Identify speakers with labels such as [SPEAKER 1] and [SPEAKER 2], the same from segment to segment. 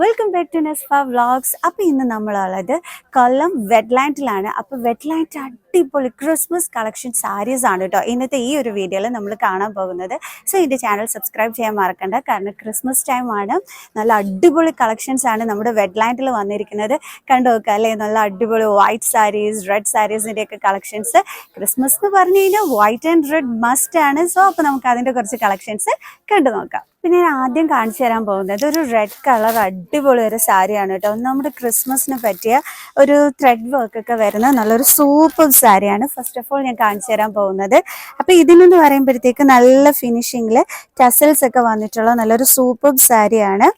[SPEAKER 1] Welcome back to Nesfa vlogs. അപ്പോൾ ഇന്ന് നമ്മളുള്ളത് കൊല്ലം വെറ്റ്ലാൻഡിലാണ്. അപ്പോൾ വെറ്റ്ലാൻഡ് അടിപൊളി ക്രിസ്മസ് കളക്ഷൻ സാരീസ് ആണ് കേട്ടോ ഇന്നത്തെ ഈ ഒരു വീഡിയോയിൽ നമ്മൾ കാണാൻ പോകുന്നത്. സോ എൻ്റെ ചാനൽ സബ്സ്ക്രൈബ് ചെയ്യാൻ മറക്കണ്ട, കാരണം ക്രിസ്മസ് ടൈം ആണ്. നല്ല അടിപൊളി കളക്ഷൻസ് ആണ് നമ്മുടെ വെറ്റ്ലാൻഡിൽ വന്നിരിക്കുന്നത്. കണ്ടു നോക്കുക അല്ലേ, നല്ല അടിപൊളി വൈറ്റ് സാരീസ്, റെഡ് സാരീസിൻ്റെ ഒക്കെ കളക്ഷൻസ്. ക്രിസ്മസ് എന്ന് പറഞ്ഞു കഴിഞ്ഞാൽ വൈറ്റ് ആൻഡ് റെഡ് മസ്റ്റ് ആണ്. സോ അപ്പോൾ നമുക്ക് അതിൻ്റെ കുറച്ച് കളക്ഷൻസ് കണ്ടു നോക്കാം. പിന്നെ ഞാൻ ആദ്യം കാണിച്ചു തരാൻ പോകുന്നത് ഒരു റെഡ് കളർ അടിപൊളി ഒരു സാരിയാണ് കേട്ടോ. നമ്മുടെ ക്രിസ്മസിന് പറ്റിയ ഒരു ത്രെഡ് വർക്ക് ഒക്കെ വരുന്ന നല്ലൊരു സൂപ്പർ സാരിയാണ്. ഫസ്റ്റ് ഓഫ് ഓൾ ഞാൻ കാണിച്ചു തരാൻ പോകുന്നത്. അപ്പോൾ ഇതിനെന്ന് പറയുമ്പോഴത്തേക്ക് നല്ല ഫിനിഷിങ്ങിൽ ടസൽസ് ഒക്കെ വന്നിട്ടുള്ള നല്ലൊരു സൂപ്പർ സാരിയാണ്.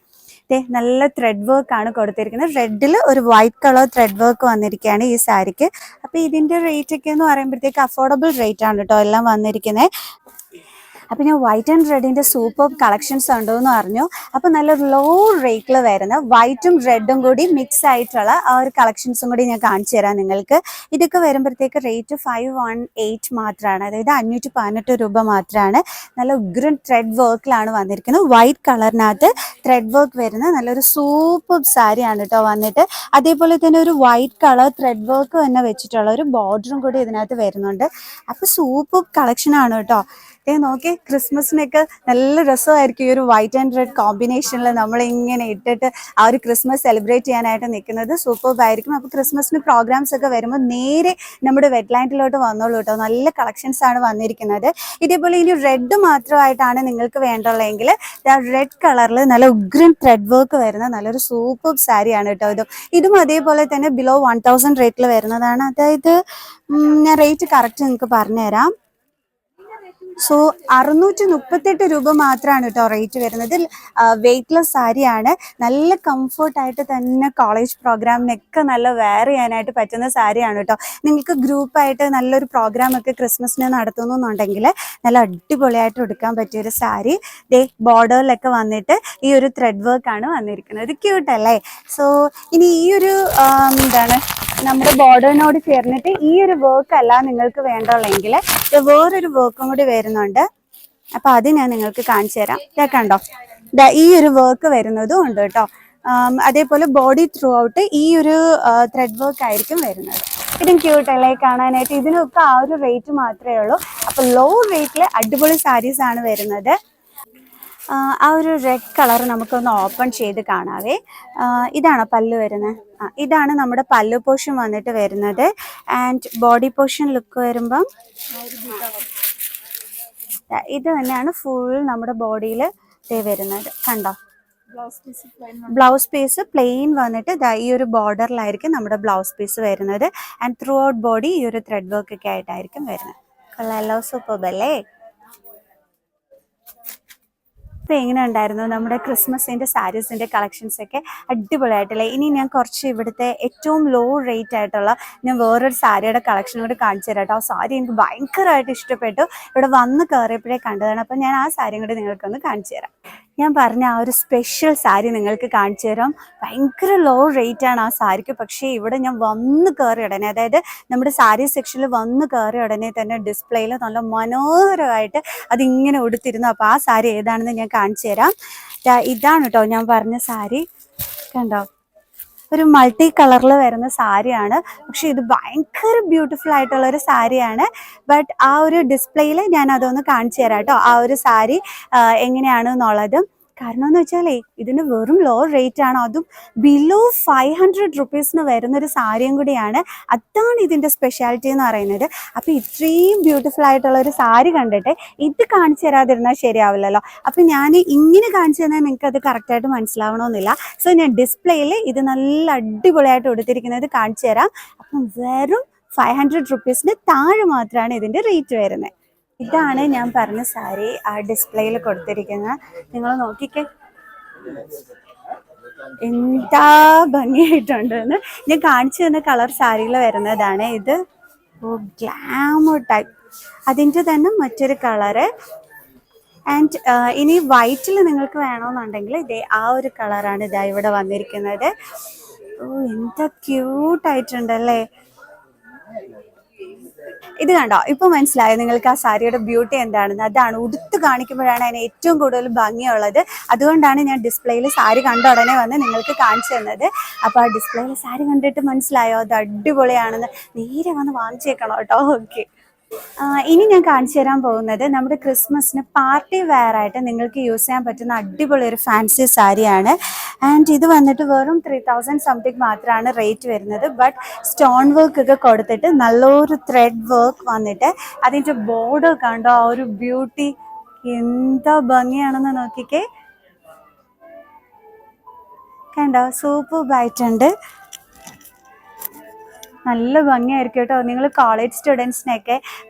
[SPEAKER 1] നല്ല ത്രെഡ് വർക്ക് ആണ് കൊടുത്തിരിക്കുന്നത്. റെഡിൽ ഒരു വൈറ്റ് കളർ ത്രെഡ് വർക്ക് വന്നിരിക്കുകയാണ് ഈ സാരിക്ക്. അപ്പോൾ ഇതിൻ്റെ റേറ്റ് ഒക്കെ എന്ന് പറയുമ്പോഴത്തേക്ക് അഫോർഡബിൾ റേറ്റ് ആണ് കേട്ടോ എല്ലാം വന്നിരിക്കുന്നത്. അപ്പോൾ ഞാൻ വൈറ്റ് ആൻഡ് റെഡിൻ്റെ സൂപ്പർ കളക്ഷൻസ് ഉണ്ടോ എന്ന് പറഞ്ഞു. അപ്പോൾ നല്ല ലോ റേറ്റിൽ വരുന്ന വൈറ്റും റെഡും കൂടി മിക്സ് ആയിട്ടുള്ള ആ ഒരു കളക്ഷൻസും കൂടി ഞാൻ കാണിച്ചു തരാം നിങ്ങൾക്ക്. ഇതൊക്കെ വരുമ്പോഴത്തേക്ക് റേറ്റ് 518 മാത്രമാണ്, അതായത് 518 രൂപ മാത്രമാണ്. നല്ല ഉഗ്രൻ ത്രെഡ് വർക്കിലാണ് വന്നിരിക്കുന്നത്. വൈറ്റ് കളറിനകത്ത് ത്രെഡ് വർക്ക് വരുന്ന നല്ലൊരു സൂപ്പർ സാരിയാണ് കേട്ടോ വന്നിട്ട്. അതേപോലെ തന്നെ ഒരു വൈറ്റ് കളർ ത്രെഡ് വർക്ക് തന്നെ വെച്ചിട്ടുള്ള ഒരു ബോർഡറും കൂടി ഇതിനകത്ത് വരുന്നുണ്ട്. അപ്പോൾ സൂപ്പർ കളക്ഷനാണ് കേട്ടോ. നോക്കി, ക്രിസ്മസിനൊക്കെ നല്ല രസമായിരിക്കും ഈ ഒരു വൈറ്റ് ആൻഡ് റെഡ് കോമ്പിനേഷനിൽ നമ്മളിങ്ങനെ ഇട്ടിട്ട് ആ ഒരു ക്രിസ്മസ് സെലിബ്രേറ്റ് ചെയ്യാനായിട്ട് നിൽക്കുന്നത് സൂപ്പർബായിരിക്കും. അപ്പോൾ ക്രിസ്മസിന് പ്രോഗ്രാംസ് ഒക്കെ വരുമ്പോൾ നേരെ നമ്മുടെ വെറ്റ്ലാൻഡിലോട്ട് വന്നോളൂ കേട്ടോ. നല്ല കളക്ഷൻസ് ആണ് വന്നിരിക്കുന്നത്. ഇതേപോലെ ഇനി റെഡ് മാത്രമായിട്ടാണ് നിങ്ങൾക്ക് വേണ്ടുള്ളതെങ്കിൽ റെഡ് കളറിൽ നല്ല ഉഗ്രൻ ത്രെഡ് വർക്ക് വരുന്ന നല്ലൊരു സൂപ്പർ സാരിയാണ് കേട്ടോ. ഇതും അതേപോലെ തന്നെ ബിലോ 1000 റേറ്റിൽ വരുന്നതാണ്. അതായത് ഞാൻ റേറ്റ് കറക്റ്റ് നിങ്ങൾക്ക് പറഞ്ഞുതരാം. സോ 638 രൂപ മാത്രമാണ് കേട്ടോ റേറ്റ് വരുന്നത്. വെയ്റ്റ്ലെസ് സാരിയാണ്. നല്ല കംഫർട്ടായിട്ട് തന്നെ കോളേജ് പ്രോഗ്രാമിനൊക്കെ നല്ല വെയർ ചെയ്യാനായിട്ട് പറ്റുന്ന സാരിയാണ് കേട്ടോ. നിങ്ങൾക്ക് ഗ്രൂപ്പായിട്ട് നല്ലൊരു പ്രോഗ്രാമൊക്കെ ക്രിസ്മസിന് നടത്തുന്നുണ്ടെങ്കിൽ നല്ല അടിപൊളിയായിട്ട് എടുക്കാൻ പറ്റിയൊരു സാരി. ബോർഡറിലൊക്കെ വന്നിട്ട് ഈ ഒരു ത്രെഡ് വർക്കാണ് വന്നിരിക്കുന്നത്. ക്യൂട്ടല്ലേ? സോ ഇനി ഈ ഒരു നമ്മുടെ ബോർഡറിനോട് ചേർന്നിട്ട് ഈ ഒരു വർക്ക് അല്ല നിങ്ങൾക്ക് വേണ്ടുള്ളെങ്കിൽ വേറൊരു വർക്കും കൂടി വരുന്നുണ്ട്. അപ്പൊ അത് ഞാൻ നിങ്ങൾക്ക് കാണിച്ചു തരാം. കണ്ടോ, ഈ ഒരു വർക്ക് വരുന്നതും ഉണ്ട് കേട്ടോ. അതേപോലെ ബോഡി ത്രൂ ഔട്ട് ഈ ഒരു ത്രെഡ് വർക്ക് ആയിരിക്കും വരുന്നത്. ഇതും ക്യൂട്ടല്ലേ കാണാനായിട്ട്. ഇതിനൊക്കെ ആ ഒരു റേറ്റ് മാത്രമേ ഉള്ളൂ. അപ്പൊ ലോ റേറ്റിൽ അടിപൊളി സാരീസ് ആണ് വരുന്നത്. ആ ഒരു റെഡ് കളർ നമുക്കൊന്ന് ഓപ്പൺ ചെയ്ത് കാണാവേ. ഇതാണോ പല്ല് വരുന്നത്? ഇതാണ് നമ്മുടെ പല്ലു പോർഷൻ വന്നിട്ട് വരുന്നത്. ആൻഡ് ബോഡി പോർഷൻ ലുക്ക് വരുമ്പം ഇത് തന്നെയാണ് ഫുൾ നമ്മുടെ ബോഡിയിൽ വരുന്നത്. കണ്ടോ, ബ്ലൗസ് പീസ് പ്ലെയിൻ വന്നിട്ട് ഈ ഒരു ബോർഡറിലായിരിക്കും നമ്മുടെ ബ്ലൗസ് പീസ് വരുന്നത്. ആൻഡ് ത്രൂ ഔട്ട് ബോഡി ഈ ഒരു ത്രെഡ് വർക്ക് ഒക്കെ ആയിട്ടായിരിക്കും വരുന്നത്. കൊള്ളാലോ, സൂപ്പർബല്ലേ? അപ്പോൾ എങ്ങനെ ഉണ്ടായിരുന്നു നമ്മുടെ ക്രിസ്മസിൻ്റെ സാരീസിൻ്റെ കളക്ഷൻസ് ഒക്കെ? അടിപൊളിയായിട്ടല്ലേ? ഇനി ഞാൻ കുറച്ച് ഇവിടുത്തെ ഏറ്റവും ലോ റേറ്റ് ആയിട്ടുള്ള ഞാൻ വേറൊരു സാരിയുടെ കളക്ഷൻ കൂടി കാണിച്ചു തരാം കേട്ടോ. ആ സാരി എനിക്ക് ഭയങ്കരമായിട്ട് ഇഷ്ടപ്പെട്ടു. ഇവിടെ വന്ന് കയറിയപ്പോഴേ കണ്ടതാണ്. അപ്പോൾ ഞാൻ ആ സാരിയും കൂടി നിങ്ങൾക്കൊന്ന് കാണിച്ചു തരാം. ഞാൻ പറഞ്ഞ ആ ഒരു സ്പെഷ്യൽ സാരി നിങ്ങൾക്ക് കാണിച്ചു തരാം. ഭയങ്കര ലോ റേറ്റ് ആണ് ആ സാരിക്ക്. പക്ഷേ ഇവിടെ ഞാൻ വന്ന് കയറിയ ഉടനെ, അതായത് നമ്മുടെ സാരി സെക്ഷനിൽ വന്ന് കയറിയ ഉടനെ തന്നെ ഡിസ്പ്ലേയിൽ നല്ല മനോഹരമായിട്ട് അതിങ്ങനെ ഉടുത്തിരുന്നു. അപ്പോൾ ആ സാരി ഏതാണെന്ന് ഞാൻ കാണിച്ചു തരാം. ഇതാണ് കേട്ടോ ഞാൻ പറഞ്ഞ സാരി. കണ്ടോ, ഒരു മൾട്ടി കളറിൽ വരുന്ന സാരിയാണ്. പക്ഷെ ഇത് ഭയങ്കര ബ്യൂട്ടിഫുൾ ആയിട്ടുള്ള ഒരു സാരിയാണ്. ബട്ട് ആ ഒരു ഡിസ്പ്ലേയിൽ ഞാൻ അതൊന്ന് കാണിച്ചു തരാം കേട്ടോ, ആ ഒരു സാരി എങ്ങനെയാണെന്നുള്ളത്. കാരണം എന്ന് വെച്ചാലേ ഇതിന് വെറും ലോ റേറ്റ് ആണ്. അതും ബിലോ 500 റുപ്പീസിന് വരുന്നൊരു സാരിയും കൂടിയാണ്. അതാണ് ഇതിൻ്റെ സ്പെഷ്യാലിറ്റി എന്ന് പറയുന്നത്. അപ്പോൾ ഇത്രയും ബ്യൂട്ടിഫുൾ ആയിട്ടുള്ള ഒരു സാരി കണ്ടിട്ട് ഇത് കാണിച്ചു തരാതിരുന്നാൽ ശരിയാവില്ലല്ലോ. അപ്പോൾ ഞാൻ ഇങ്ങനെ കാണിച്ചു തന്നാൽ നിങ്ങൾക്ക് അത് കറക്റ്റായിട്ട് മനസ്സിലാവണമെന്നില്ല. സോ ഞാൻ ഡിസ്പ്ലേയിൽ ഇത് നല്ല അടിപൊളിയായിട്ട് കൊടുത്തിരിക്കുന്നത് കാണിച്ചു തരാം. അപ്പം വെറും 500 റുപ്പീസിന് താഴെ മാത്രമാണ് ഇതിൻ്റെ റേറ്റ് വരുന്നത്. ഇതാണ് ഞാൻ പറഞ്ഞ സാരി ആ ഡിസ്പ്ലേയിൽ കൊടുത്തിരിക്കുന്നത്. നിങ്ങൾ നോക്കിക്കേ, എന്താ ഭംഗിയായിട്ടുണ്ടെന്ന്. ഞാൻ കാണിച്ചു തന്ന കളർ സാരിയിൽ വരുന്നതാണ് ഇത്. ഗ്ലാമർ ടൈപ്പ്, അതിൻ്റെ തന്നെ മറ്റൊരു കളറ്. ആൻഡ് ഇനി വൈറ്റിൽ നിങ്ങൾക്ക് വേണമെന്നുണ്ടെങ്കിൽ ഇതേ ആ ഒരു കളറാണ് ഇതാ ഇവിടെ വന്നിരിക്കുന്നത്. എന്താ ക്യൂട്ടായിട്ടുണ്ടല്ലേ? ഇത് കണ്ടോ, ഇപ്പൊ മനസ്സിലായോ നിങ്ങൾക്ക് ആ സാരിയുടെ ബ്യൂട്ടി എന്താണെന്ന്? അതാണ്, ഉടുത്ത് കാണിക്കുമ്പോഴാണ് അതിന് ഏറ്റവും കൂടുതൽ ഭംഗിയുള്ളത്. അതുകൊണ്ടാണ് ഞാൻ ഡിസ്പ്ലേയിൽ സാരി കണ്ട ഉടനെ വന്ന് നിങ്ങൾക്ക് കാണിച്ചു തന്നത്. അപ്പൊ ആ ഡിസ്പ്ലേയിൽ സാരി കണ്ടിട്ട് മനസ്സിലായോ അത് അടിപൊളിയാണെന്ന്? നേരെ വന്ന് വാങ്ങിച്ചേക്കണം കേട്ടോ. ഓക്കെ, ഇനി ഞാൻ കാണിച്ചു തരാൻ പോകുന്നത് നമ്മുടെ ക്രിസ്മസിന് പാർട്ടി വെയർ ആയിട്ട് നിങ്ങൾക്ക് യൂസ് ചെയ്യാൻ പറ്റുന്ന അടിപൊളി ഒരു ഫാൻസി സാരിയാണ്. ആൻഡ് ഇത് വന്നിട്ട് വെറും 3000 സംതിങ് മാത്രമാണ് റേറ്റ് വരുന്നത്. ബട്ട് സ്റ്റോൺ വർക്ക് ഒക്കെ കൊടുത്തിട്ട് നല്ലൊരു ത്രെഡ് വർക്ക് വന്നിട്ട് അതിൻ്റെ ബോർഡർ കണ്ടോ, ആ ഒരു ബ്യൂട്ടി എന്താ ഭംഗിയാണെന്ന് നോക്കിക്കേ. കണ്ടോ, സൂപ്പർബായിട്ടുണ്ട്. നല്ല ഭംഗിയായിരിക്കും കേട്ടോ. നിങ്ങൾ കോളേജ് സ്റ്റുഡൻസിനൊക്കെ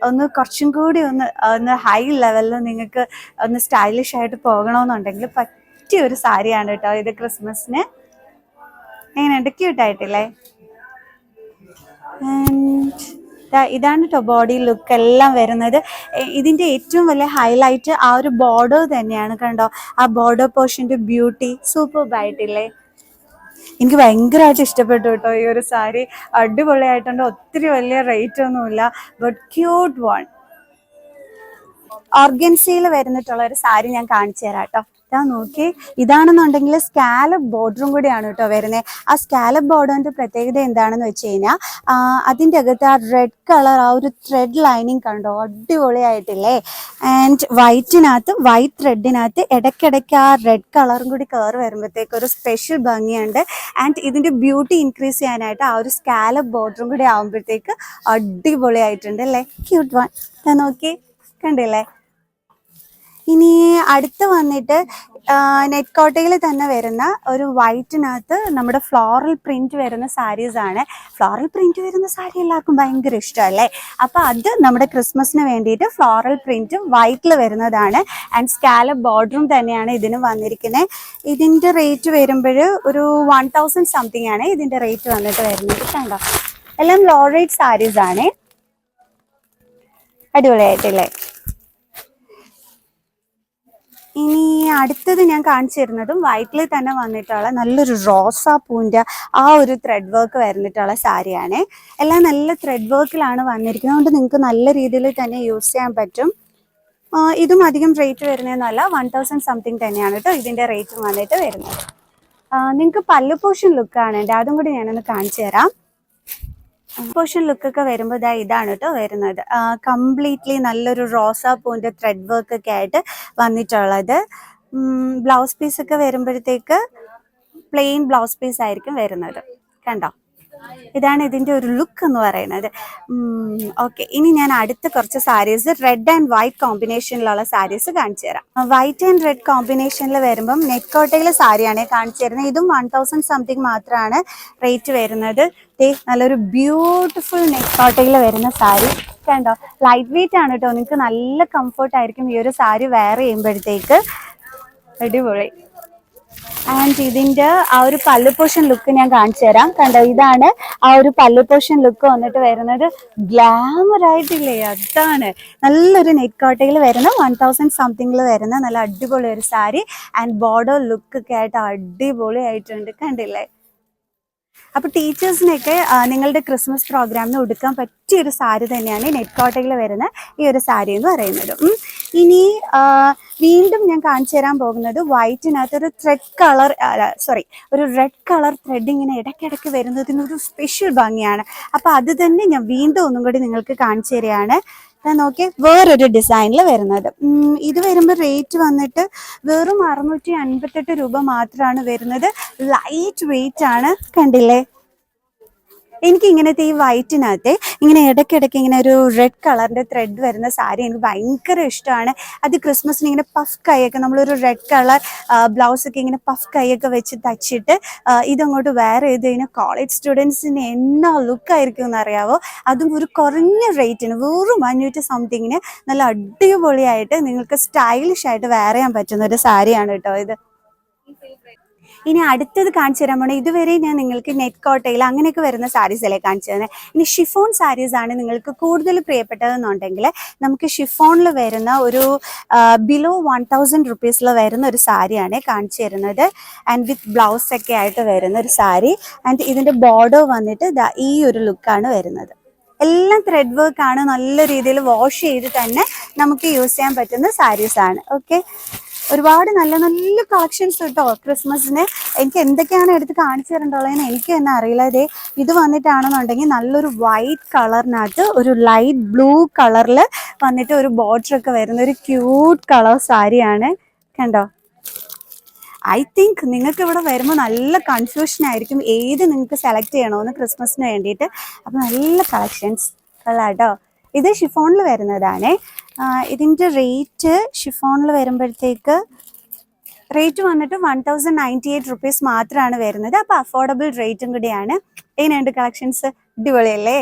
[SPEAKER 1] കുറച്ചും കൂടി ഒന്ന് ഹൈ ലെവലിൽ നിങ്ങൾക്ക് ഒന്ന് സ്റ്റൈലിഷ് ആയിട്ട് പോകണമെന്നുണ്ടെങ്കിൽ പറ്റിയ ഒരു സാരിയാണ് കേട്ടോ ഇത് ക്രിസ്മസിന്. എങ്ങനെയുണ്ട്? ക്യൂട്ടായിട്ടില്ലേ? ഇതാണ് കേട്ടോ ബോഡി ലുക്ക് എല്ലാം വരുന്നത്. ഇതിൻ്റെ ഏറ്റവും വലിയ ഹൈലൈറ്റ് ആ ഒരു ബോർഡർ തന്നെയാണ്. കണ്ടോ, ആ ബോർഡർ പോർഷൻ്റെ ബ്യൂട്ടി സൂപ്പർബായിട്ടില്ലേ? എനിക്ക് ഭയങ്കരമായിട്ട് ഇഷ്ടപ്പെട്ടു കേട്ടോ ഈ ഒരു സാരി. അടിപൊളിയായിട്ടുണ്ട്. ഒത്തിരി വലിയ റേറ്റ് ഒന്നുമില്ല, ബട്ട് ക്യൂട്ട് വൺ. ഓർഗൻസിയിൽ വരുന്നിട്ടുള്ള ഒരു സാരി ഞാൻ കാണിച്ചു തരാം കേട്ടോ. ഇതാ നോക്കി, ഇതാണെന്നുണ്ടെങ്കിൽ സ്കാലപ്പ് ബോർഡറും കൂടിയാണ് കേട്ടോ വരുന്നത്. ആ സ്കാലപ്പ് ബോർഡറിന്റെ പ്രത്യേകത എന്താണെന്ന് വെച്ച് കഴിഞ്ഞാൽ അതിൻ്റെ അകത്ത് ആ റെഡ് കളർ ആ ഒരു ത്രെഡ് ലൈനിങ് കണ്ടോ, അടിപൊളിയായിട്ടില്ലേ? ആൻഡ് വൈറ്റ് ത്രെഡിനകത്ത് ഇടയ്ക്കിടയ്ക്ക് ആ റെഡ് കളറും കൂടി കയറി വരുമ്പോഴത്തേക്ക് ഒരു സ്പെഷ്യൽ ഭംഗിയുണ്ട്. ആൻഡ് ഇതിൻ്റെ ബ്യൂട്ടി ഇൻക്രീസ് ചെയ്യാനായിട്ട് ആ ഒരു സ്കാലപ്പ് ബോർഡറും കൂടി ആകുമ്പോഴത്തേക്ക് അടിപൊളിയായിട്ടുണ്ട് അല്ലേ? Cute one. നോക്കി, കണ്ടില്ലേ? ഇനി അടുത്ത് വന്നിട്ട് നെറ്റ് കോട്ടയിൽ തന്നെ വരുന്ന ഒരു വൈറ്റിനകത്ത് നമ്മുടെ ഫ്ലോറൽ പ്രിന്റ് വരുന്ന സാരീസ് ആണ്. ഫ്ലോറൽ പ്രിന്റ് വരുന്ന സാരി എല്ലാവർക്കും ഭയങ്കര ഇഷ്ടമല്ലേ? അപ്പോൾ അത് നമ്മുടെ ക്രിസ്മസിന് വേണ്ടിയിട്ട് ഫ്ലോറൽ പ്രിന്റ് വൈറ്റിൽ വരുന്നതാണ്. ആൻഡ് സ്കാലപ്പ് ബോർഡറും തന്നെയാണ് ഇതിന് വന്നിരിക്കുന്നത്. ഇതിൻ്റെ റേറ്റ് വരുമ്പോൾ ഒരു 1000 സംതിങ് ആണ് ഇതിൻ്റെ റേറ്റ് വന്നിട്ട് വരുന്നത്. കണ്ടോ, എല്ലാം ലോ റേറ്റ് സാരീസ് ആണ്. അടിപൊളിയായിട്ടില്ലേ? ഇനി അടുത്തത് ഞാൻ കാണിച്ചു തരുന്നതും വൈറ്റിൽ തന്നെ വന്നിട്ടുള്ള നല്ലൊരു റോസാപ്പൂവിൻ്റെ ആ ഒരു ത്രെഡ് വർക്ക് വരുന്നിട്ടുള്ള സാരിയാണ്. എല്ലാം നല്ല ത്രെഡ് വർക്കിലാണ് വന്നിരിക്കുന്നത്. അതുകൊണ്ട് നിങ്ങൾക്ക് നല്ല രീതിയിൽ തന്നെ യൂസ് ചെയ്യാൻ പറ്റും. ഇതും അധികം റേറ്റ് വരുന്നതെന്നല്ല, 1000 സംതിങ് തന്നെയാണ് കേട്ടോ ഇതിൻ്റെ റേറ്റ് വന്നിട്ട് വരുന്നത്. നിങ്ങൾക്ക് പല്ലു പോർഷൻ ലുക്കാണ് ഉണ്ട്, അതും കൂടി ഞാനൊന്ന് കാണിച്ചു തരാം. പോർഷൻ ലുക്കൊക്കെ വരുമ്പോൾ ഇതാണ് കേട്ടോ വരുന്നത്. കംപ്ലീറ്റ്ലി നല്ലൊരു റോസാപ്പൂവിൻ്റെ ത്രെഡ് വർക്ക് ഒക്കെ ആയിട്ട് വന്നിട്ടുള്ളത്. ബ്ലൗസ് പീസൊക്കെ വരുമ്പോഴത്തേക്ക് പ്ലെയിൻ ബ്ലൗസ് പീസ് ആയിരിക്കും വരുന്നത്. കണ്ടോ, ഇതാണ് ഇതിൻ്റെ ഒരു ലുക്ക് എന്ന് പറയുന്നത്. ഓക്കെ, ഇനി ഞാൻ അടുത്ത കുറച്ച് സാരീസ് റെഡ് ആൻഡ് വൈറ്റ് കോമ്പിനേഷനിലുള്ള സാരീസ് കാണിച്ചു തരാം. വൈറ്റ് ആൻഡ് റെഡ് കോമ്പിനേഷനിൽ വരുമ്പം നെറ്റ് കോട്ടയിലെ സാരിയാണ് കാണിച്ചു തരുന്നത്. ഇതും 1000 സംതിങ് മാത്രമാണ് റേറ്റ് വരുന്നത്. നല്ലൊരു ബ്യൂട്ടിഫുൾ നെറ്റ് കോട്ടയിൽ വരുന്ന സാരി. കണ്ടോ, ലൈറ്റ് വെയിറ്റ് ആണ് കേട്ടോ. നിങ്ങൾക്ക് നല്ല കംഫർട്ട് ആയിരിക്കും ഈ ഒരു സാരി വെയർ ചെയ്യുമ്പോഴത്തേക്ക്. അടിപൊളി. ആൻഡ് ഇതിൻ്റെ ആ ഒരു പല്ലു പോർഷൻ ലുക്ക് ഞാൻ കാണിച്ചു തരാം. കണ്ടോ, ഇതാണ് ആ ഒരു പല്ലു പോർഷൻ ലുക്ക് വന്നിട്ട് വരുന്നത്. ഗ്ലാമർ ആയിട്ടില്ലേ? അതാണ് നല്ലൊരു നെറ്റ് കോട്ടയിൽ വരുന്ന 1000 സംതിങ്ങിൽ വരുന്ന നല്ല അടിപൊളി ഒരു സാരി. ആൻഡ് ബോർഡർ ലുക്ക് ഒക്കെ ആയിട്ട് അടിപൊളി ആയിട്ടുണ്ട്. കണ്ടില്ലേ? അപ്പോൾ ടീച്ചേഴ്സിനൊക്കെ നിങ്ങളുടെ ക്രിസ്മസ് പ്രോഗ്രാമിന് ഉടുക്കാൻ പറ്റിയൊരു സാരി തന്നെയാണ് നെറ്റ് കോട്ടയിൽ വരുന്ന ഈ ഒരു സാരി എന്ന് പറയുന്നത്. ഇനി വീണ്ടും ഞാൻ കാണിച്ചു തരാൻ പോകുന്നത് വൈറ്റിനകത്ത് ഒരു ഒരു റെഡ് കളർ ത്രെഡ് ഇങ്ങനെ ഇടയ്ക്കിടയ്ക്ക് വരുന്നതിനൊരു സ്പെഷ്യൽ ഭംഗിയാണ്. അപ്പോൾ അത് തന്നെ ഞാൻ വീണ്ടും ഒന്നും കൂടി നിങ്ങൾക്ക് കാണിച്ചു തരികയാണ്. നോക്കി, വേറൊരു ഡിസൈനിൽ വരുന്നത്. ഇത് വരുമ്പോൾ റേറ്റ് വന്നിട്ട് വെറും 658 രൂപ മാത്രമാണ് വരുന്നത്. ലൈറ്റ് വെയിറ്റ് ആണ്. കണ്ടില്ലേ? എനിക്ക് ഇങ്ങനത്തെ ഈ വൈറ്റിനകത്ത് ഇങ്ങനെ ഇടയ്ക്കിടയ്ക്ക് ഇങ്ങനെ ഒരു റെഡ് കളറിൻ്റെ ത്രെഡ് വരുന്ന സാരി എനിക്ക് ഭയങ്കര ഇഷ്ടമാണ്. അത് ക്രിസ്മസിന് ഇങ്ങനെ പഫ് കൈയൊക്കെ നമ്മളൊരു റെഡ് കളർ ബ്ലൗസൊക്കെ ഇങ്ങനെ പഫ് കൈയൊക്കെ വെച്ച് തച്ചിട്ട് ഇതങ്ങോട്ട് വെയർ ചെയ്ത് കഴിഞ്ഞാൽ കോളേജ് സ്റ്റുഡൻസിന് എന്നാ ലുക്കായിരിക്കും എന്നറിയാവോ? അതും ഒരു കുറഞ്ഞ റേറ്റിന് വെറും 500 സംതിങ്ങിന് നല്ല അടിപൊളിയായിട്ട് നിങ്ങൾക്ക് സ്റ്റൈലിഷ് ആയിട്ട് വെയർ ചെയ്യാൻ പറ്റുന്ന ഒരു സാരിയാണ് കേട്ടോ ഇത്. ഇനി അടുത്തത് കാണിച്ചു തരാൻ പോണേ, ഇതുവരെ ഞാൻ നിങ്ങൾക്ക് നെറ്റ് കോട്ടയിൽ അങ്ങനെയൊക്കെ വരുന്ന സാരീസ് അല്ലേ കാണിച്ചു തന്നെ. ഇനി ഷിഫോൺ സാരീസ് ആണ് നിങ്ങൾക്ക് കൂടുതൽ പ്രിയപ്പെട്ടതെന്നുണ്ടെങ്കിൽ നമുക്ക് ഷിഫോണിൽ വരുന്ന ഒരു ബിലോ 1000 റുപ്പീസിൽ വരുന്ന ഒരു സാരിയാണ് കാണിച്ചു തരുന്നത്. ആൻഡ് വിത്ത് ബ്ലൗസ് ഒക്കെ ആയിട്ട് വരുന്ന ഒരു സാരി. ആൻഡ് ഇതിൻ്റെ ബോർഡർ വന്നിട്ട് ഈ ഒരു ലുക്കാണ് വരുന്നത്. എല്ലാം ത്രെഡ് വർക്ക് ആണ്. നല്ല രീതിയിൽ വാഷ് ചെയ്ത് തന്നെ നമുക്ക് യൂസ് ചെയ്യാൻ പറ്റുന്ന സാരീസ് ആണ്. ഓക്കെ, ഒരുപാട് നല്ല നല്ല കളക്ഷൻസ് കേട്ടോ ക്രിസ്മസിന്. എനിക്ക് എന്തൊക്കെയാണ് എടുത്ത് കാണിച്ചു തരേണ്ടുള്ളതെന്ന് എനിക്ക് തന്നെ അറിയില്ല. ഇത് വന്നിട്ടാണെന്നുണ്ടെങ്കിൽ നല്ലൊരു വൈറ്റ് കളറിനകത്ത് ഒരു ലൈറ്റ് ബ്ലൂ കളറിൽ വന്നിട്ട് ഒരു ബോർഡർ ഒക്കെ വരുന്ന ഒരു ക്യൂട്ട് കളർ സാരിയാണ്. കണ്ടോ? ഐ തിങ്ക് നിങ്ങൾക്ക് ഇവിടെ വരുമ്പോൾ നല്ല കൺഫ്യൂഷൻ ആയിരിക്കും ഏത് നിങ്ങൾക്ക് സെലക്ട് ചെയ്യണമെന്ന് ക്രിസ്മസിന് വേണ്ടിയിട്ട്. അപ്പം നല്ല കളക്ഷൻസ് കേട്ടോ. ഇത് ഷിഫോണിൽ വരുന്നതാണേ. ഇതിൻ്റെ റേറ്റ് ഷിഫോണിൽ വരുമ്പോഴത്തേക്ക് റേറ്റ് വന്നിട്ട് 1098 റുപ്പീസ് മാത്രമാണ് വരുന്നത്. അപ്പോൾ അഫോർഡബിൾ റേറ്റും കൂടിയാണ്. എങ്ങനെയുണ്ട് കളക്ഷൻസ്? അടിപൊളിയല്ലേ?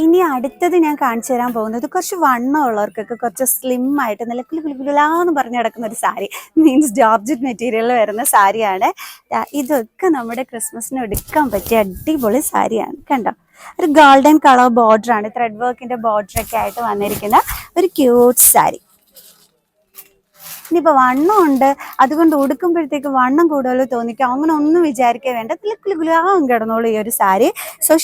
[SPEAKER 1] ഇനി അടുത്തത് ഞാൻ കാണിച്ചു തരാൻ പോകുന്നത് കുറച്ച് വണ്ണം ഉള്ളവർക്കൊക്കെ കുറച്ച് സ്ലിം ആയിട്ട് നല്ല കുലുകുലാന്ന് പറഞ്ഞ് കിടക്കുന്ന ഒരു സാരി, മീൻസ് ജോർജറ്റ് മെറ്റീരിയൽ വരുന്ന സാരിയാണ്. ഇതൊക്കെ നമ്മുടെ ക്രിസ്മസിന് എടുക്കാൻ പറ്റിയ അടിപൊളി സാരിയാണ്. കണ്ടോ? ഒരു ഗോൾഡൻ കളർ ബോർഡർ ആണ്, ത്രെഡ് വർക്കിന്റെ ബോർഡർ ഒക്കെ ആയിട്ട് വന്നിരിക്കുന്ന ഒരു ക്യൂട്ട് സാരി. ഇനിയിപ്പോൾ വണ്ണം ഉണ്ട്, അതുകൊണ്ട് ഉടുക്കുമ്പോഴത്തേക്ക് വണ്ണം കൂടുതൽ തോന്നിക്കും, അങ്ങനെ ഒന്നും വിചാരിക്കാൻ വേണ്ട. കുലുകുലാവും കിടന്നോളൂ ഈ ഒരു സാരി. സോ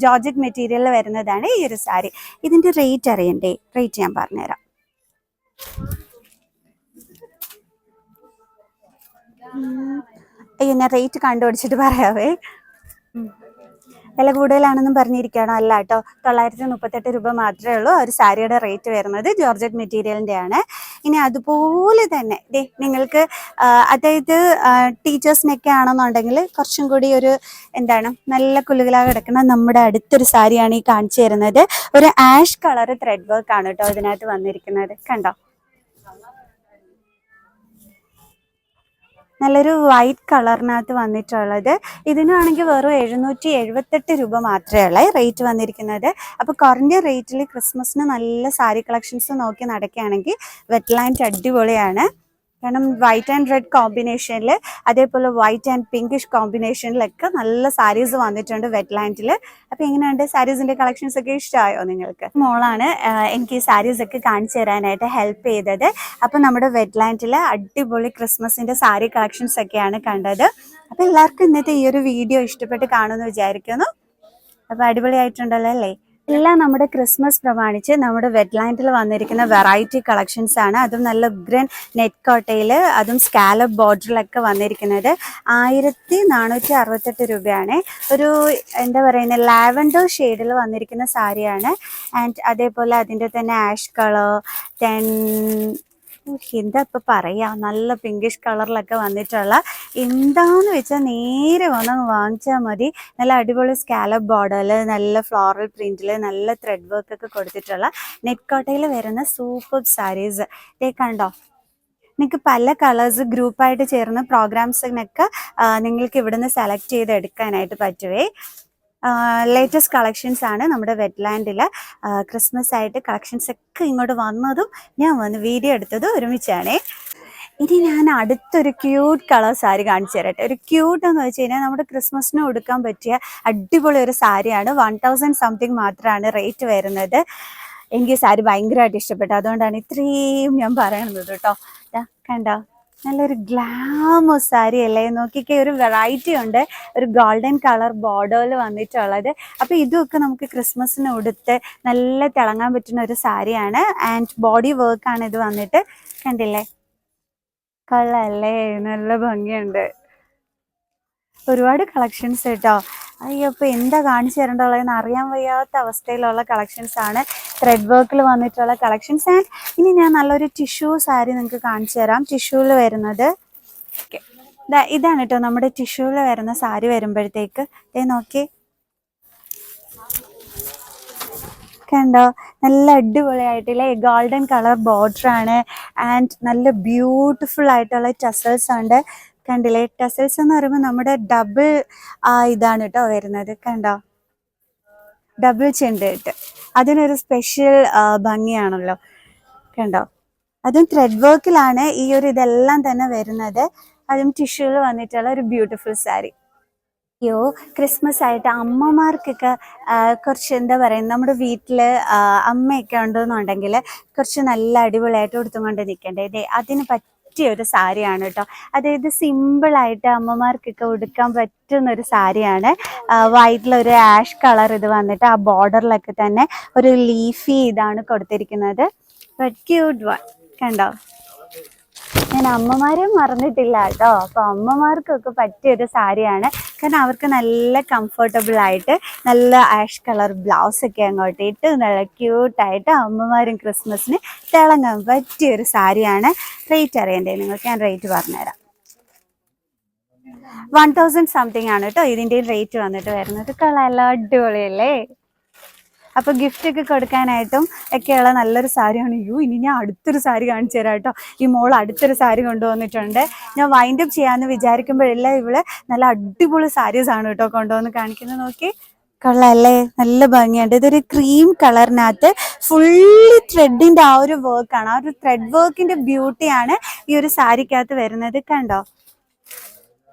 [SPEAKER 1] ജോർജറ്റ് മെറ്റീരിയലിൽ വരുന്നതാണ് ഈ ഒരു സാരി. ഇതിൻ്റെ റേറ്റ് അറിയണ്ടേ? റേറ്റ് ഞാൻ പറഞ്ഞുതരാം. അയ്യോ, ഞാൻ റേറ്റ് കണ്ടുപിടിച്ചിട്ട് പറയാവേ. വില കൂടുതലാണെന്നും പറഞ്ഞിരിക്കുകയാണോ? അല്ല കേട്ടോ, 938 രൂപ മാത്രമേ ഉള്ളൂ ഒരു സാരിയുടെ റേറ്റ് വരുന്നത്. ജോർജറ്റ് മെറ്റീരിയലിൻ്റെ ആണ്. ഇനി അതുപോലെ തന്നെ നിങ്ങൾക്ക് അതായത് ടീച്ചേഴ്സിനൊക്കെ ആണെന്നുണ്ടെങ്കിൽ കുറച്ചും കൂടി ഒരു എന്താണ് നല്ല കുലുകുലാ കിടക്കുന്ന നമ്മുടെ അടുത്തൊരു സാരിയാണ് ഈ കാണിച്ചു തരുന്നത്. ഒരു ആഷ് കളർ ത്രെഡ് വർക്ക് ആണ് കേട്ടോ ഇതിനകത്ത് വന്നിരിക്കുന്നത്. കണ്ടോ? നല്ലൊരു വൈറ്റ് കളറിനകത്ത് വന്നിട്ടുള്ളത്. ഇതിനാണെങ്കിൽ വെറും 778 രൂപ മാത്രമേ ഉള്ളൂ റേറ്റ് വന്നിരിക്കുന്നത്. അപ്പോൾ കുറഞ്ഞ റേറ്റിൽ ക്രിസ്മസിന് നല്ല സാരി കളക്ഷൻസ് നോക്കി നടക്കുകയാണെങ്കിൽ വെറ്റ്ലാൻഡ് അടിപൊളിയാണ്. കാരണം വൈറ്റ് ആൻഡ് റെഡ് കോമ്പിനേഷനിൽ, അതേപോലെ വൈറ്റ് ആൻഡ് പിങ്കിഷ് കോമ്പിനേഷനിലൊക്കെ നല്ല സാരീസ് വന്നിട്ടുണ്ട് വെറ്റ്ലാൻഡിൽ. അപ്പോൾ എങ്ങനെയുണ്ട് സാരീസിൻ്റെ കളക്ഷൻസ് ഒക്കെ? ഇഷ്ടമായോ നിങ്ങൾക്ക്? മോളാണ് എനിക്ക് ഈ സാരീസ് ഒക്കെ കാണിച്ചു തരാനായിട്ട് ഹെൽപ്പ് ചെയ്തത്. അപ്പോൾ നമ്മുടെ വെറ്റ്ലാൻഡിൽ അടിപൊളി ക്രിസ്മസിൻ്റെ സാരി കളക്ഷൻസ് ഒക്കെയാണ് കണ്ടത്. അപ്പോൾ എല്ലാവർക്കും ഇന്നത്തെ ഈ ഒരു വീഡിയോ ഇഷ്ടപ്പെട്ട് കാണുമെന്ന് വിചാരിക്കുന്നു. അപ്പോൾ അടിപൊളിയായിട്ടുണ്ടല്ലോ അല്ലേ? എല്ലാം നമ്മുടെ ക്രിസ്മസ് പ്രമാണിച്ച് നമ്മുടെ വെറ്റ്ലാൻഡിൽ വന്നിരിക്കുന്ന വെറൈറ്റി കളക്ഷൻസ് ആണ്. അതും നല്ല ഉഗ്രൻ നെറ്റ് കോട്ടയിൽ, അതും സ്കാലപ്പ് ബോർഡറിലൊക്കെ വന്നിരിക്കുന്നത് 1468 രൂപയാണ്. ഒരു എന്താ പറയുന്നത് ലാവൻഡർ ഷെയ്ഡിൽ വന്നിരിക്കുന്ന സാരിയാണ്. ആൻഡ് അതേപോലെ അതിൻ്റെ തന്നെ ആഷ് കളർ, എന്താ ഇപ്പം പറയാ, നല്ല പിങ്കിഷ് കളറിലൊക്കെ വന്നിട്ടുള്ള, എന്താന്ന് വെച്ചാൽ നേരെ വന്ന് വാങ്ങിച്ചാൽ മതി. നല്ല അടിപൊളി സ്കാലപ്പ് ബോർഡറിൽ, നല്ല ഫ്ലോറൽ പ്രിന്റിൽ, നല്ല ത്രെഡ് വർക്ക് ഒക്കെ കൊടുത്തിട്ടുള്ള നെറ്റ് കോട്ടയിൽ വരുന്ന സൂപ്പർ സാരീസ്. കണ്ടോ? നിങ്ങൾക്ക് പല കളേഴ്സ് ഗ്രൂപ്പായിട്ട് ചേർന്ന് പ്രോഗ്രാംസിനൊക്കെ നിങ്ങൾക്ക് ഇവിടുന്ന് സെലക്ട് ചെയ്ത് എടുക്കാനായിട്ട് പറ്റുവേ. ലേറ്റസ്റ്റ് കളക്ഷൻസ് ആണ് നമ്മുടെ വെറ്റ്ലാൻഡിൽ. ക്രിസ്മസ് ആയിട്ട് കളക്ഷൻസ് ഒക്കെ ഇങ്ങോട്ട് വന്നതും ഞാൻ വന്ന് വീഡിയോ എടുത്തതും ഒരുമിച്ചാണേ. ഇനി ഞാൻ അടുത്തൊരു ക്യൂട്ട് കളർ സാരി കാണിച്ചു തരട്ടെ. ഒരു ക്യൂട്ട് എന്ന് വെച്ച് കഴിഞ്ഞാൽ നമ്മുടെ ക്രിസ്മസിന് കൊടുക്കാൻ പറ്റിയ അടിപൊളി ഒരു സാരിയാണ്. 1000 സംതിങ് മാത്രമാണ് റേറ്റ് വരുന്നത്. എനിക്ക് ഈ സാരി ഭയങ്കരമായിട്ട് ഇഷ്ടപ്പെട്ടു, അതുകൊണ്ടാണ് ഇത്രയും ഞാൻ പറയുന്നത് കേട്ടോ. കണ്ടോ? നല്ലൊരു ഗ്ലാമർ സാരി അല്ലേ? നോക്കിക്കേ, ഒരു വെറൈറ്റി ഉണ്ട്, ഒരു ഗോൾഡൻ കളർ ബോർഡറിൽ വന്നിട്ടുള്ളത്. അപ്പോൾ ഇതൊക്കെ നമുക്ക് ക്രിസ്മസിന് ഉടുത്ത് നല്ല തിളങ്ങാൻ പറ്റുന്ന ഒരു സാരിയാണ്. ആൻഡ് ബോഡി വർക്കാണ് ഇത് വന്നിട്ട്. കണ്ടില്ലേ? കൊള്ളാല്ലേ? നല്ല ഭംഗിയുണ്ട്. ഒരുപാട് കളക്ഷൻസ് കേട്ടോ. അയ്യോ, അപ്പോൾ എന്താ കാണിച്ചു തരേണ്ടതെന്ന് അറിയാൻ വയ്യാത്ത അവസ്ഥയിലുള്ള കളക്ഷൻസ് ആണ്, ത്രെഡ് വർക്കിൽ വന്നിട്ടുള്ള കളക്ഷൻസ്. ആൻഡ് ഇനി ഞാൻ നല്ലൊരു ടിഷ്യൂ സാരി നിങ്ങൾക്ക് കാണിച്ചു തരാം. ടിഷ്യൂവിൽ വരുന്നത് ഇതാണ് കേട്ടോ. നമ്മുടെ ടിഷ്യൂവിൽ വരുന്ന സാരി വരുമ്പോഴത്തേക്ക് നോക്കി, കണ്ടോ? നല്ല അടിപൊളിയായിട്ടില്ലേ? ഗോൾഡൻ കളർ ബോർഡർ ആണ്. ആൻഡ് നല്ല ബ്യൂട്ടിഫുൾ ആയിട്ടുള്ള ടസൽസ് ഉണ്ട്. കണ്ടില്ലേ? ടസൽസ് എന്ന് പറയുമ്പോൾ നമ്മുടെ ഡബിൾ ഇതാണ് കേട്ടോ വരുന്നത്. കണ്ടോ? ഡബിൾ ചെണ്ടിട്ട് അതിനൊരു സ്പെഷ്യൽ ഭംഗിയാണല്ലോ. കണ്ടോ? അതും ത്രെഡ് വർക്കിലാണ് ഈ ഒരു ഇതെല്ലാം തന്നെ വരുന്നത്. അതും ടിഷ്യൂവിൽ വന്നിട്ടുള്ള ഒരു ബ്യൂട്ടിഫുൾ സാരി. അയ്യോ, ക്രിസ്മസ് ആയിട്ട് അമ്മമാർക്കൊക്കെ കുറച്ച് എന്താ പറയുക, നമ്മുടെ വീട്ടിൽ അമ്മയൊക്കെ ഉണ്ടെന്നുണ്ടെങ്കിൽ കുറച്ച് നല്ല അടിപൊളിയായിട്ട് ഉടുത്തുകൊണ്ട് നിൽക്കണ്ടേ. അതിന് പറ്റിയ ഒരു സാരിയാണ് കേട്ടോ. അതായത് സിമ്പിളായിട്ട് അമ്മമാർക്കൊക്കെ ഉടുക്കാൻ പറ്റുന്ന ഒരു സാരിയാണ്. വൈറ്റിലൊരു ആഷ് കളർ ഇത് വന്നിട്ട് ആ ബോർഡറിലൊക്കെ തന്നെ ഒരു ലീഫി ഇതാണ് കൊടുത്തിരിക്കുന്നത്. ബട്ട് ക്യൂട്ട് വൺ കണ്ടോ. ഞാൻ അമ്മമാരെയും മറന്നിട്ടില്ല കേട്ടോ. അപ്പോൾ അമ്മമാർക്കൊക്കെ പറ്റിയൊരു സാരിയാണ്. കാരണം അവർക്ക് നല്ല കംഫർട്ടബിൾ ആയിട്ട് നല്ല ആഷ് കളർ ബ്ലൗസ് ഒക്കെ അങ്ങോട്ട് ഇട്ട് നല്ല ക്യൂട്ടായിട്ട് അമ്മമാരും ക്രിസ്മസിന് തിളങ്ങാൻ പറ്റിയൊരു സാരിയാണ്. റേറ്റ് അറിയണ്ടേ നിങ്ങൾക്ക്? ഞാൻ റേറ്റ് പറഞ്ഞുതരാം. 1000 സംതിങ് ആണ് കേട്ടോ ഇതിൻ്റെ റേറ്റ് വന്നിട്ട് വരുന്നത്. കളയല്ല, അടിപൊളിയല്ലേ? അപ്പോൾ ഗിഫ്റ്റ് ഒക്കെ കൊടുക്കാനായിട്ടും ഒക്കെയുള്ള നല്ലൊരു സാരിയാണ്. ഇനി ഞാൻ അടുത്തൊരു സാരി കാണിച്ചു തരാം കേട്ടോ. ഈ മോൾ അടുത്തൊരു സാരി കൊണ്ടുവന്നിട്ടുണ്ട്. ഞാൻ വൈൻഡ് അപ്പ് ചെയ്യാമെന്ന് വിചാരിക്കുമ്പോഴെല്ലാം ഇവള് നല്ല അടിപൊളി സാരീസ് ആണ് കേട്ടോ കൊണ്ടുവന്ന് കാണിക്കുന്നത്. നോക്കി, കൊള്ളാല്ലേ? നല്ല ഭംഗിയുണ്ട്. ഇതൊരു ക്രീം കളറിനകത്ത് ഫുള്ളി ത്രെഡിന്റെ ആ ഒരു വർക്കാണ്. ആ ഒരു ത്രെഡ് വർക്കിന്റെ ബ്യൂട്ടിയാണ് ഈ ഒരു സാരിക്കകത്ത് വരുന്നത്. കണ്ടോ,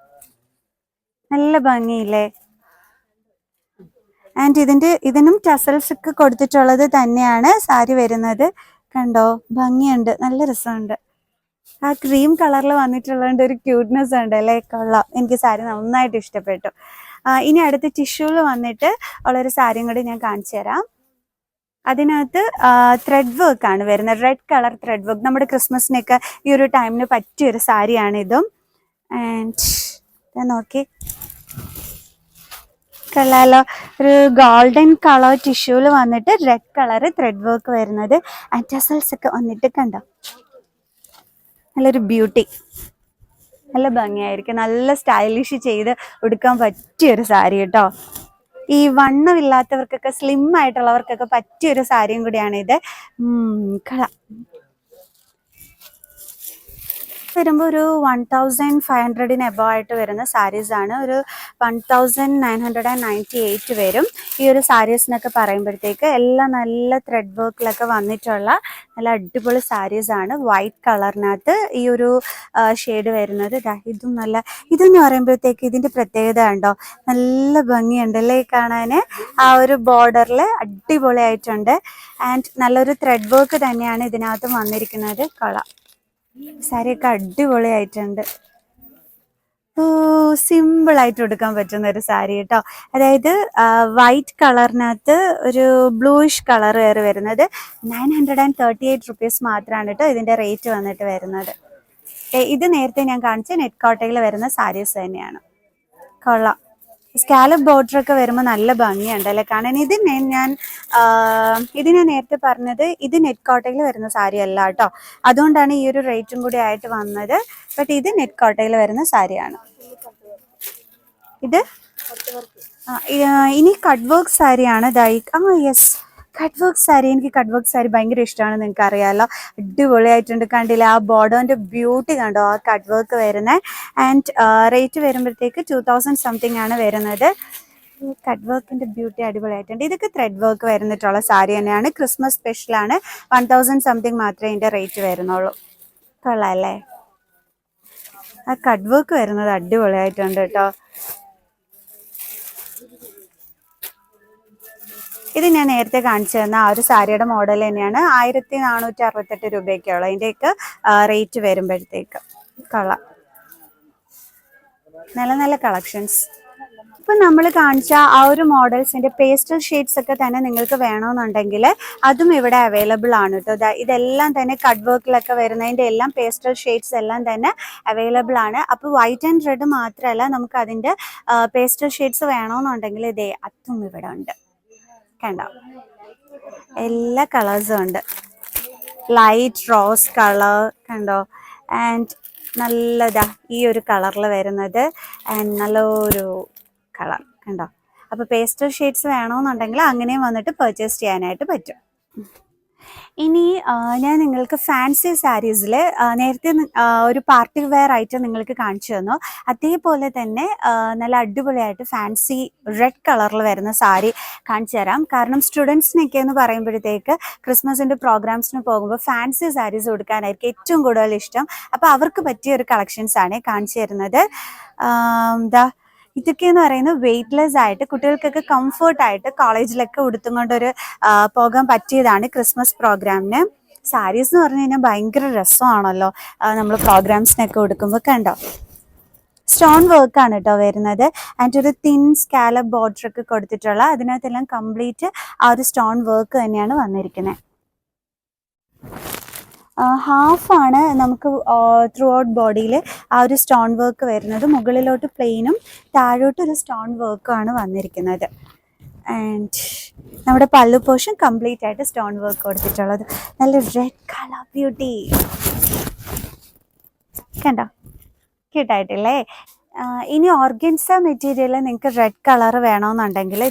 [SPEAKER 1] നല്ല ഭംഗിയില്ലേ? ആൻഡ് ഇതിനും ടസൽസ് ഒക്കെ കൊടുത്തിട്ടുള്ളത് തന്നെയാണ് സാരി വരുന്നത്. കണ്ടോ, ഭംഗിയുണ്ട്, നല്ല രസമുണ്ട്. ആ ക്രീം കളറിൽ വന്നിട്ടുള്ളതുകൊണ്ട് ഒരു ക്യൂട്ട്നെസ് ഉണ്ട് അല്ലേ? കൊള്ളാം, എനിക്ക് സാരി നന്നായിട്ട് ഇഷ്ടപ്പെട്ടു. ഇനി അടുത്ത് ടിഷ്യൂല് വന്നിട്ട് ഉള്ളൊരു സാരിയും കൂടി ഞാൻ കാണിച്ചു തരാം. അതിനകത്ത് ത്രെഡ് വർക്ക് ആണ് വരുന്നത്. Red colour thread work. നമ്മുടെ ക്രിസ്മസിനൊക്കെ ഈ ഒരു ടൈമിന് പറ്റിയൊരു സാരിയാണ് ഇതും. ആൻഡ് നോക്കി, ല്ലോ ഒരു ഗോൾഡൻ കളർ ടിഷ്യൂല് വന്നിട്ട് റെഡ് കളർ ത്രെഡ് വർക്ക് വരുന്നത്. ആൻഡ് ടസൽസ് ഒക്കെ വന്നിട്ട് കണ്ടോ, നല്ലൊരു ബ്യൂട്ടി, നല്ല ഭംഗിയായിരിക്കും. നല്ല സ്റ്റൈലിഷ് ചെയ്ത് ഉടുക്കാൻ പറ്റിയൊരു സാരി കേട്ടോ. ഈ വണ്ണമില്ലാത്തവർക്കൊക്കെ സ്ലിം ആയിട്ടുള്ളവർക്കൊക്കെ പറ്റിയൊരു സാരിയും കൂടിയാണ് ഇത്. വരുമ്പോൾ ഒരു 1500 എബോവ് ആയിട്ട് വരുന്ന സാരീസ് ആണ്. ഒരു 1998 വരും ഈ ഒരു സാരീസിനൊക്കെ പറയുമ്പോഴത്തേക്ക്. എല്ലാം നല്ല ത്രെഡ് വർക്കിലൊക്കെ വന്നിട്ടുള്ള നല്ല അടിപൊളി സാരീസ് ആണ്. വൈറ്റ് കളറിനകത്ത് ഈ ഒരു ഷെയ്ഡ് വരുന്നത്. ഇതെന്ന് പറയുമ്പോഴത്തേക്ക് ഇതിന്റെ പ്രത്യേകത ഉണ്ടോ, നല്ല ഭംഗിയുണ്ടല്ലേ കാണാൻ. ആ ഒരു ബോർഡറിൽ അടിപൊളിയായിട്ടുണ്ട്. ആൻഡ് നല്ലൊരു ത്രെഡ് വർക്ക് തന്നെയാണ് ഇതിനകത്ത് വന്നിരിക്കുന്നത്. കൊള്ളാം, സാരിയൊക്കെ അടിപൊളിയായിട്ടുണ്ട്. സിമ്പിൾ ആയിട്ട് എടുക്കാൻ പറ്റുന്ന ഒരു സാരി കേട്ടോ. അതായത് വൈറ്റ് കളറിനകത്ത് ഒരു ബ്ലൂയിഷ് കളർ കയറി വരുന്നത്. 938 റുപ്പീസ് മാത്രമാണ് കേട്ടോ ഇതിന്റെ റേറ്റ് വന്നിട്ട് വരുന്നത്. ഇത് നേരത്തെ ഞാൻ കാണിച്ച നെറ്റ് കോട്ടയിൽ വരുന്ന സാരീസ് തന്നെയാണ്. കൊള്ളാം, സ്കാലപ്പ് ബോർഡർ ഒക്കെ വരുമ്പോൾ നല്ല ഭംഗിയുണ്ട് അല്ലേ കാണാൻ. ഇത് ഞാൻ നേരത്തെ പറഞ്ഞത് ഇത് നെറ്റ് കോട്ടയിൽ വരുന്ന സാരി അല്ല കേട്ടോ. അതുകൊണ്ടാണ് ഈ ഒരു റേറ്റും കൂടി ആയിട്ട് വന്നത്. ബട്ട് ഇത് നെറ്റ് കോട്ടയിൽ വരുന്ന സാരിയാണ്. ഇത് ഇനി കട്ട് വർക്ക് സാരിയാണ്. Yes, cut work sari. എനിക്ക് കട്ട് വർക്ക് സാരി ഭയങ്കര ഇഷ്ടമാണ്, നിങ്ങൾക്ക് അറിയാമല്ലോ. അടിപൊളിയായിട്ടുണ്ട്, കണ്ടില്ല? ആ ബോർഡറിന്റെ ബ്യൂട്ടി കണ്ടോ, ആ കട്ട് വർക്ക് വരുന്നത്. ആൻഡ് റേറ്റ് വരുമ്പോഴത്തേക്ക് 2000 സംതിങ് ആണ് വരുന്നത്. കട്ട് വർക്കിന്റെ ബ്യൂട്ടി അടിപൊളിയായിട്ടുണ്ട്. ഇതൊക്കെ ത്രെഡ് വർക്ക് വരുന്നിട്ടുള്ള സാരി തന്നെയാണ്. ക്രിസ്മസ് സ്പെഷ്യലാണ്. 1000 സംതിങ് മാത്രമേ ഇതിന്റെ റേറ്റ് വരുന്നുള്ളൂ. കൊള്ളാം അല്ലേ? ആ കട്ട് വർക്ക് വരുന്നത് അടിപൊളിയായിട്ടുണ്ട് കേട്ടോ. ഇത് ഞാൻ നേരത്തെ കാണിച്ചു തന്ന ആ ഒരു സാരിയുടെ മോഡൽ തന്നെയാണ്. 1468 രൂപയൊക്കെയുള്ള അതിൻ്റെയൊക്കെ റേറ്റ് വരുമ്പോഴത്തേക്ക്. കൊള്ളാം, നല്ല നല്ല കളക്ഷൻസ്. ഇപ്പം നമ്മൾ കാണിച്ച ആ ഒരു മോഡൽസിൻ്റെ പേസ്റ്റൽ ഷെയ്ഡ്സ് ഒക്കെ തന്നെ നിങ്ങൾക്ക് വേണമെന്നുണ്ടെങ്കിൽ അതും ഇവിടെ അവൈലബിൾ ആണ് കേട്ടോ. ഇതെല്ലാം തന്നെ കട്ട് വർക്കിലൊക്കെ വരുന്നതിൻ്റെ എല്ലാം പേസ്റ്റൽ ഷെയ്ഡ്സ് എല്ലാം തന്നെ അവൈലബിൾ ആണ്. അപ്പോൾ വൈറ്റ് ആൻഡ് റെഡ് മാത്രമല്ല, നമുക്ക് അതിൻ്റെ പേസ്റ്റൽ ഷെയ്ഡ്സ് വേണമെന്നുണ്ടെങ്കിൽ ഇതേ അതും ഇവിടെ ഉണ്ട്. കണ്ടോ, എല്ലാ കളേഴ്സും ഉണ്ട്. ലൈറ്റ് റോസ് കളർ കണ്ടോ. ആൻഡ് നല്ലതാ ഈ ഒരു കളറിൽ വരുന്നത്. ആൻഡ് നല്ലൊരു കളർ കണ്ടോ. അപ്പോൾ പേസ്റ്റൽ ഷെയ്ഡ്സ് വേണമെന്നുണ്ടെങ്കിൽ അങ്ങനെയും വന്നിട്ട് പർച്ചേസ് ചെയ്യാനായിട്ട് പറ്റും. ഇനി ഞാൻ നിങ്ങൾക്ക് ഫാൻസി സാരീസിൽ നേരത്തെ ഒരു പാർട്ടി വെയർ ആയിട്ട് നിങ്ങൾക്ക് കാണിച്ചു തന്നു. അതേപോലെ തന്നെ നല്ല അടിപൊളിയായിട്ട് ഫാൻസി റെഡ് കളറിൽ വരുന്ന സാരി കാണിച്ചു തരാം. കാരണം സ്റ്റുഡൻസിനൊക്കെ എന്ന് പറയുമ്പോഴത്തേക്ക് ക്രിസ്മസിൻ്റെ പ്രോഗ്രാംസിന് പോകുമ്പോൾ ഫാൻസി സാരീസ് കൊടുക്കാനായിരിക്കും ഏറ്റവും കൂടുതൽ ഇഷ്ടം. അപ്പോൾ അവർക്ക് പറ്റിയ ഒരു കളക്ഷൻസാണ് കാണിച്ചു തരുന്നത്. ഇതൊക്കെയെന്ന് പറയുന്നത് വെയ്റ്റ്ലെസ് ആയിട്ട് കുട്ടികൾക്കൊക്കെ കംഫർട്ടായിട്ട് കോളേജിലൊക്കെ ഉടുത്തും കൊണ്ടൊരു പോകാൻ പറ്റിയതാണ് ക്രിസ്മസ് പ്രോഗ്രാമിന്. സാരീസ് എന്ന് പറഞ്ഞു കഴിഞ്ഞാൽ ഭയങ്കര രസമാണല്ലോ നമ്മൾ പ്രോഗ്രാംസിനൊക്കെ കൊടുക്കുമ്പോൾ. കണ്ടോ, സ്റ്റോൺ വർക്കാണ് കേട്ടോ വരുന്നത്. ആൻഡ് ഒരു തിൻ സ്കാലപ്പ് ബോർഡർ ഒക്കെ കൊടുത്തിട്ടുള്ള, അതിനകത്തെല്ലാം കംപ്ലീറ്റ് ആ ഒരു സ്റ്റോൺ വർക്ക് തന്നെയാണ് വന്നിരിക്കുന്നത്. ഹാഫാണ് നമുക്ക് ത്രൂ ഔട്ട് ബോഡിയിൽ ആ ഒരു സ്റ്റോൺ വർക്ക് വരുന്നത്. മുകളിലോട്ട് പ്ലെയിനും താഴോട്ട് ഒരു സ്റ്റോൺ വർക്കുമാണ് വന്നിരിക്കുന്നത്. ആൻഡ് നമ്മുടെ പല്ലു പോർഷൻ കംപ്ലീറ്റ് ആയിട്ട് സ്റ്റോൺ വർക്ക് കൊടുത്തിട്ടുള്ളത്. നല്ല റെഡ് കളർ ബ്യൂട്ടി കണ്ടോ, ക്യൂട്ടായിട്ടില്ലേ? ഇനി ഓർഗൻസ മെറ്റീരിയൽ നിങ്ങൾക്ക് റെഡ് കളർ വേണമെന്നുണ്ടെങ്കിൽ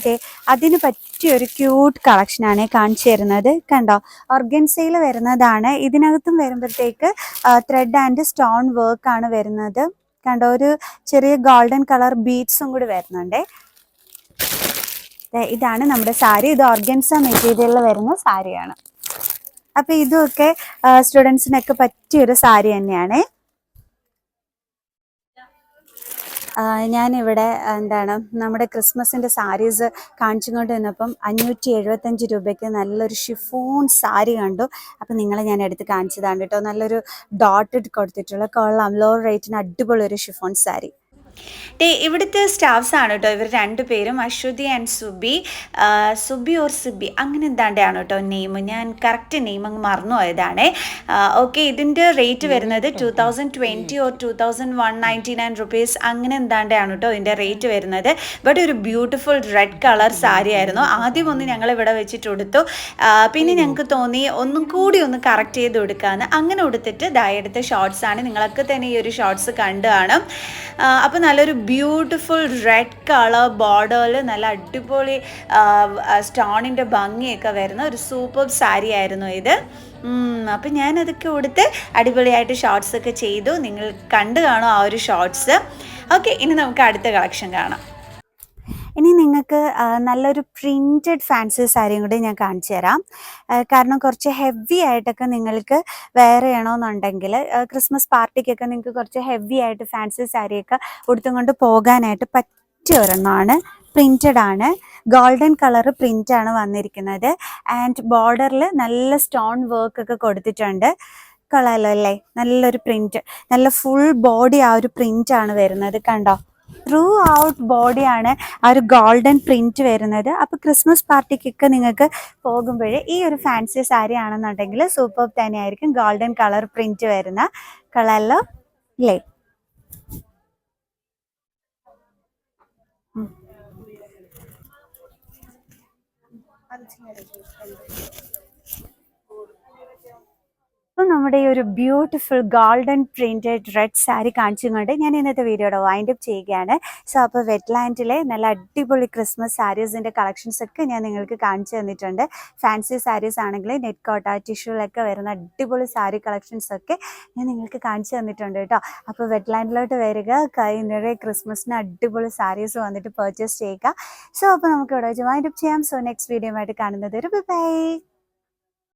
[SPEAKER 1] അതിന് പറ്റിയൊരു ക്യൂട്ട് കളക്ഷനാണ് കാണിച്ചു തരുന്നത്. കണ്ടോ, ഓർഗൻസയിൽ വരുന്നതാണ്. ഇതിനകത്തും വരുമ്പോഴത്തേക്ക് ത്രെഡ് ആൻഡ് സ്റ്റോൺ വർക്കാണ് വരുന്നത്. കണ്ടോ, ഒരു ചെറിയ ഗോൾഡൻ കളർ ബീഡ്സും കൂടി വരുന്നുണ്ട്. ഇതാണ് നമ്മുടെ സാരി. ഇത് ഓർഗൻസ മെറ്റീരിയലിൽ വരുന്ന സാരിയാണ്. അപ്പോൾ ഇതൊക്കെ സ്റ്റുഡൻസിനൊക്കെ പറ്റിയൊരു സാരി തന്നെയാണ്. ഞാനിവിടെ നമ്മുടെ ക്രിസ്മസിൻ്റെ സാരീസ് കാണിച്ചുകൊണ്ട് നിന്നപ്പം 575 രൂപയ്ക്ക് നല്ലൊരു ഷിഫോൺ സാരി കണ്ടു. അപ്പം നിങ്ങളെ ഞാൻ എടുത്ത് കാണിച്ചതാണ് കേട്ടോ. നല്ലൊരു ഡോട്ടഡ് കൊടുത്തിട്ടുള്ള കൊള്ളാം, ലോ റേറ്റിന് അടിപൊളി ഒരു ഷിഫോൺ സാരി. ഇവിടുത്തെ സ്റ്റാഫ്സ് ആണ് കേട്ടോ ഇവർ രണ്ടുപേരും, അശ്വതി ആൻഡ് സുബി. സുബി ഓർ സുബി അങ്ങനെ എന്താണ്ടാണ് കേട്ടോ നെയിം. ഞാൻ കറക്റ്റ് നെയിം അങ്ങ് മറന്നുപോയതാണ്. ഓക്കെ, ഇതിൻ്റെ റേറ്റ് വരുന്നത് 2020 ഓർ 2199 റുപ്പീസ് അങ്ങനെ എന്താണ്ടാണ് കേട്ടോ ഇതിൻ്റെ റേറ്റ് വരുന്നത്. ബട്ട് ഒരു ബ്യൂട്ടിഫുൾ റെഡ് കളർ സാരി ആയിരുന്നു. ആദ്യം ഒന്ന് ഞങ്ങൾ ഇവിടെ വെച്ചിട്ട് കൊടുത്തു. പിന്നെ ഞങ്ങൾക്ക് തോന്നി ഒന്നും കൂടി ഒന്ന് കറക്റ്റ് ചെയ്ത് കൊടുക്കാമെന്ന്. അങ്ങനെ കൊടുത്തിട്ട് എടുത്ത ഷോർട്സാണ്. നിങ്ങളൊക്കെ തന്നെ ഈ ഒരു ഷോർട്സ് കണ്ടു കാണും. അപ്പോൾ നല്ലൊരു ബ്യൂട്ടിഫുൾ റെഡ് കളർ ബോർഡറിൽ നല്ല അടിപൊളി സ്റ്റോണിൻ്റെ ഭംഗിയൊക്കെ വരുന്ന ഒരു സൂപ്പർ സാരി ആയിരുന്നു ഇത്. അപ്പം ഞാനതൊക്കെ കൊടുത്ത് അടിപൊളിയായിട്ട് ഷോർട്സൊക്കെ ചെയ്തു. നിങ്ങൾ കണ്ടു കാണും ആ ഒരു ഷോർട്സ്. ഓക്കെ, ഇനി നമുക്ക് അടുത്ത കളക്ഷൻ കാണാം. ഇനി നിങ്ങൾക്ക് നല്ലൊരു പ്രിൻറ്റഡ് ഫാൻസി സാരിയും കൂടി ഞാൻ കാണിച്ചു തരാം. കാരണം കുറച്ച് ഹെവി ആയിട്ടൊക്കെ നിങ്ങൾക്ക് വെയർ ചെയ്യണമെന്നുണ്ടെങ്കിൽ ക്രിസ്മസ് പാർട്ടിക്കൊക്കെ നിങ്ങൾക്ക് കുറച്ച് ഹെവി ആയിട്ട് ഫാൻസി സാരിയൊക്കെ ഉടുത്തും കൊണ്ട് പോകാനായിട്ട് പറ്റിയ ഒരെണ്ണമാണ്. പ്രിൻറ്റഡ് ആണ്, ഗോൾഡൻ കളർ പ്രിൻ്റാണ് വന്നിരിക്കുന്നത്. ആൻഡ് ബോർഡറിൽ നല്ല സ്റ്റോൺ വർക്ക് ഒക്കെ കൊടുത്തിട്ടുണ്ട്. കൊള്ളാമല്ലോ അല്ലേ? നല്ലൊരു പ്രിൻറ്റ്, നല്ല ഫുൾ ബോഡി ആ ഒരു പ്രിൻ്റാണ് വരുന്നത്. കണ്ടോ, ത്രൂ ഔട്ട് ബോഡിയാണ് ആ ഒരു ഗോൾഡൻ പ്രിന്റ് വരുന്നത്. അപ്പോൾ ക്രിസ്മസ് പാർട്ടിക്കൊക്കെ നിങ്ങൾക്ക് പോകുമ്പോഴേ ഈ ഒരു ഫാൻസി സാരി ആണെന്നുണ്ടെങ്കിൽ സൂപ്പർ തന്നെയായിരിക്കും. ഗോൾഡൻ കളർ പ്രിന്റ് വരുന്ന കളറിലോ ഇല്ലേ? അപ്പോൾ നമ്മുടെ ഈ ഒരു beautiful golden printed red sari കാണിച്ചുകൊണ്ട് ഞാൻ ഇന്നത്തെ വീഡിയോയുടെ വൈൻഡ് അപ്പ് ചെയ്യുകയാണ്. സോ അപ്പോൾ വെറ്റ്ലാൻഡിലെ നല്ല അടിപൊളി ക്രിസ്മസ് സാരീസിൻ്റെ കളക്ഷൻസ് ഒക്കെ ഞാൻ നിങ്ങൾക്ക് കാണിച്ചു തന്നിട്ടുണ്ട്. ഫാൻസി സാരീസ് ആണെങ്കിൽ നെറ്റ് കോട്ട ടിഷ്യൂലൊക്കെ വരുന്ന അടിപൊളി സാരി കളക്ഷൻസ് ഒക്കെ ഞാൻ നിങ്ങൾക്ക് കാണിച്ചു തന്നിട്ടുണ്ട് കേട്ടോ. അപ്പോൾ വെറ്റ്ലാൻഡിലോട്ട് വരിക, കൈ നിറയെ ക്രിസ്മസിന് അടിപൊളി സാരീസ് വന്നിട്ട് പർച്ചേസ് ചെയ്യുക. സോ അപ്പോൾ നമുക്ക് ഇവിടെ വെച്ച് വൈൻഡ് അപ്പ് ചെയ്യാം. സോ നെക്സ്റ്റ് വീഡിയോ ആയിട്ട് കാണുന്നത് ഒരു ബൈ.